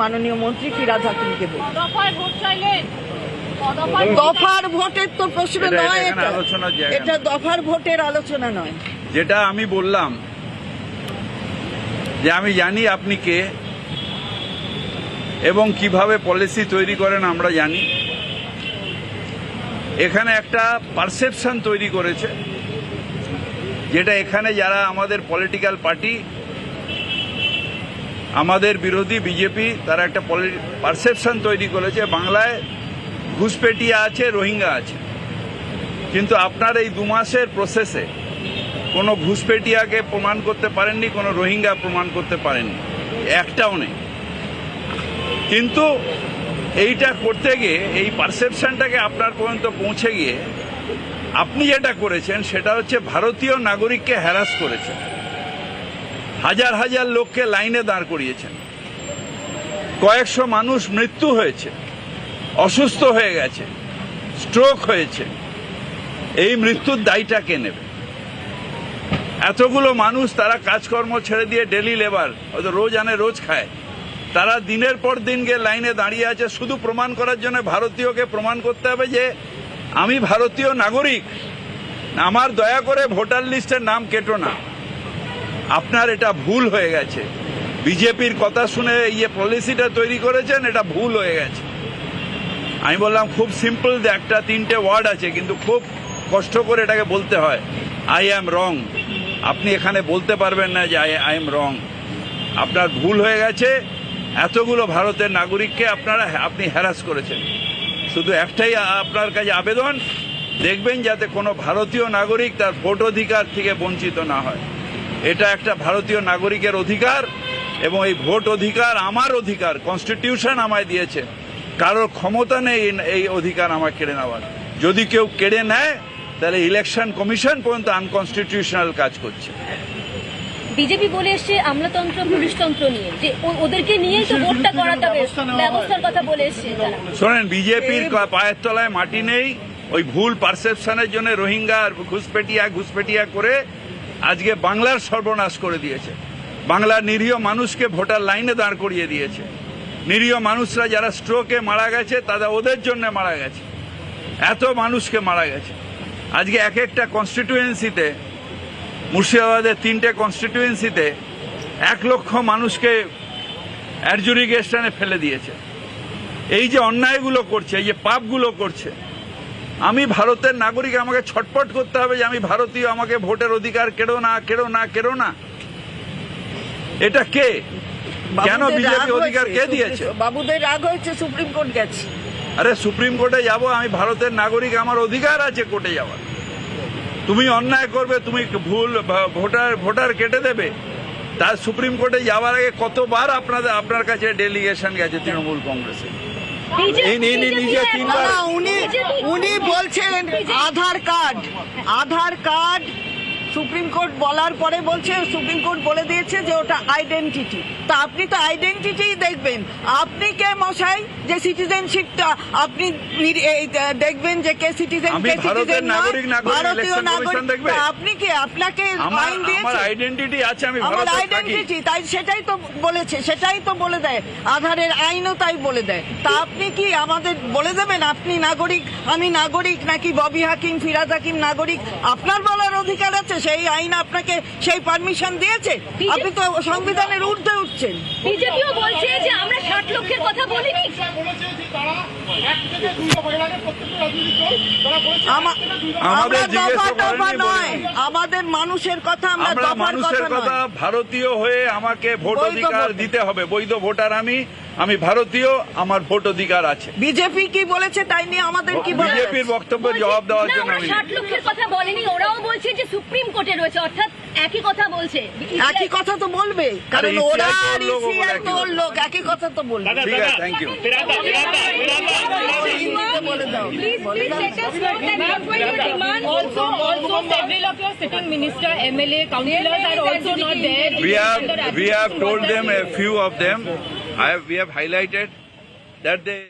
মাননীয় মন্ত্রী ফিরাদ হাকিমকে বলি দফার ভোটের তো প্রশ্ন নয়, এটা দফার ভোটের আলোচনা নয়। যেটা আমি বললাম যে আমি জানি আপনি কে এবং কিভাবে পলিসি তৈরি করেন আমরা জানি। এখানে একটা পারসেপশন তৈরি করেছে যেটা এখানে যারা আমাদের পলিটিক্যাল পার্টি, আমাদের বিরোধী বিজেপি, তারা একটা পারসেপশন তৈরি করেছে বাংলায় ঘুষপেটিয়া আছে, রোহিঙ্গা আছে। কিন্তু আপনার এই 2 মাসের প্রসেসে কোনো ঘুষপেটিয়াকে প্রমাণ করতে পারেননি, কোনো রোহিঙ্গা প্রমাণ করতে পারেননি, একটাও নেই। কিন্তু এইটা করতে গিয়ে এই পারসেপশনটাকে আপনার পর্যন্ত পৌঁছে গিয়ে আপনি যেটা করেছেন সেটা হচ্ছে ভারতীয় নাগরিককে হ্যারাস করেছেন, হাজার হাজার লোককে লাইনে দাঁড় করিয়েছেন, কয়েকশো মানুষ মৃত্যু হয়েছে, অসুস্থ হয়ে গেছে, স্ট্রোক হয়েছে। এই মৃত্যুর দায়টা কে নেবে? এতগুলো মানুষ তারা কাজকর্ম ছেড়ে দিয়ে ডেলি লেবার, হয়তো রোজ আনে রোজ খায়, তারা দিনের পর দিন গিয়ে লাইনে দাঁড়িয়ে আছে শুধু প্রমাণ করার জন্য ভারতীয়কে প্রমাণ করতে হবে যে আমি ভারতীয় নাগরিক, আমার দয়া করে ভোটার লিস্টের নাম কেটো না। আপনার এটা ভুল হয়ে গেছে। বিজেপির কথা শুনে এই যে পলিসিটা তৈরি করেছেন এটা ভুল হয়ে গেছে। আমি বললাম খুব সিম্পল, 1-3টে ওয়ার্ড আছে কিন্তু খুব কষ্ট করে এটাকে বলতে হয়। আই অ্যাম রং। আপনি এখানে বলতে পারবেন না যে আই এম রং। আপনার ভুল হয়ে গেছে। এতগুলো ভারতের নাগরিককে আপনি হ্যারাস করেছেন। শুধু একটাই আপনার কাছে আবেদন, দেখবেন যাতে কোনো ভারতীয় নাগরিক তার ভোট অধিকার থেকে বঞ্চিত না হয়। এটা একটা ভারতীয় নাগরিকের অধিকার এবং এই ভোট অধিকার আমার অধিকার, কনস্টিটিউশন আমায় দিয়েছে। কারোর ক্ষমতা নেই এই অধিকার আমায় কেড়ে নেওয়ার। যদি কেউ কেড়ে নেয় তাহলে ইলেকশন কমিশন পর্যন্ত আনকনস্টিটিউশনাল কাজ করছে। বিজেপি বলে এসছে আমলাতন্ত্র পুলিশতন্ত্র নিয়ে, যে ওদেরকে নিয়েই তো ভোটটা করাতে হবে, ব্যবস্থার কথা বলে এসছে। শোনেন, বিজেপির পায়ের তলায় মাটি নেই। ওই ভুল পারসেপশনের জন্য রোহিঙ্গা ঘুষপেটিয়া করে আজকে বাংলার সর্বনাশ করে দিয়েছে। বাংলার নিরীহ মানুষকে ভোটার লাইনে দাঁড় করিয়ে দিয়েছে। নিরীহ মানুষরা যারা স্ট্রোকে মারা গেছে তারা ওদের জন্য মারা গেছে। এত মানুষকে মারা গেছে। আজকে এক একটা কনস্টিটিউয়েন্সিতে, মুর্শিদাবাদের 3টে কনস্টিটিউয়েন্সিতে 1 লক্ষ মানুষকে অ্যাডজুডিকেশনে ফেলে দিয়েছে। এই যে অন্যায়গুলো করছে, এই যে পাপগুলো করছে, আমি ভারতের নাগরিক, আমাকে ছটপট করতে হবে যে আমি ভারতীয়, আমাকে ভোটের অধিকার কেড়ো না। এটা কে? কেন বিজেপি অধিকার কে দিয়েছে? বাবুদের রাগ হয়েছে, সুপ্রিম কোর্ট গেছে। আরে সুপ্রিম কোর্টে যাব, আমি ভারতের নাগরিক, আমার অধিকার আছে কোর্টে যাওয়ার। তুমি অন্যায় করবে, তুমি ভুল ভোটার কেটে দেবে, তার সুপ্রিম কোর্টে যাওয়ার আগে কতবার আপনার কাছে ডেলিগেশন গেছে তৃণমূল কংগ্রেসে। উনি বলছেন আধার কার্ড সুপ্রিম কোর্ট বলার পরে বলছে, সুপ্রিম কোর্ট বলে দিয়েছে যে ওটা আইডেন্টিটি। তা আপনি তো আইডেন্টিটি দেখবেন। আপনি কে মশাই যে সিটিজেনশিপটা আপনি দেখবেন যে কে সিটিজেন, কে সিটিজেন না, ভারতীয় নাগরিক। আপনি কি, আপনাকে আইন দিয়েছে? আমার আইডেন্টিটি আছে, আমি আমার আইডেন্টিটি, তাই সেটাই তো বলেছে, সেটাই তো বলে দেয়। আধারের আইনও তাই বলে দেয়। তা আপনি কি আমাদের বলে দেবেন আপনি নাগরিক, আমি নাগরিক, নাকি ববি হাকিম, ফিরাদ হাকিম নাগরিক? আপনার বলার অধিকার আছে। সেই আইন আপনাকে সেই পারমিশন দিয়েছে? আপনি তো সংবিধানের ঊর্ধ্বে উঠছেন। বিজেপিও বলছে যে আমরা 60 লক্ষের কথা বলিনি। আমাদের মানুষের কথা, আমরা মানুষের কথা। ভারতীয় হয়ে আমাকে ভোট অধিকার দিতে হবে। বৈধ ভোটার আমি ভারতীয়, আমার ভোট অধিকার আছে। বিজেপি কি বলেছে তাই নিয়ে আমাদের কি বলে? বিজেপির বক্তব্যের জবাব দেওয়ার জন্য আমি 60 লক্ষের কথা বলেনি। ওরাও বলছে যে সুপ্রিম কোর্টে রয়েছে, অর্থাৎ একই কথা বলছে। একই কথা তো বলবে, কারণ ওরা তোর লোক, একই কথা তো বলবে। ঠিক আছে, thank you. Also, several of your sitting minister, MLA, councillors are also not there. We have told them, a few of them, we have highlighted that they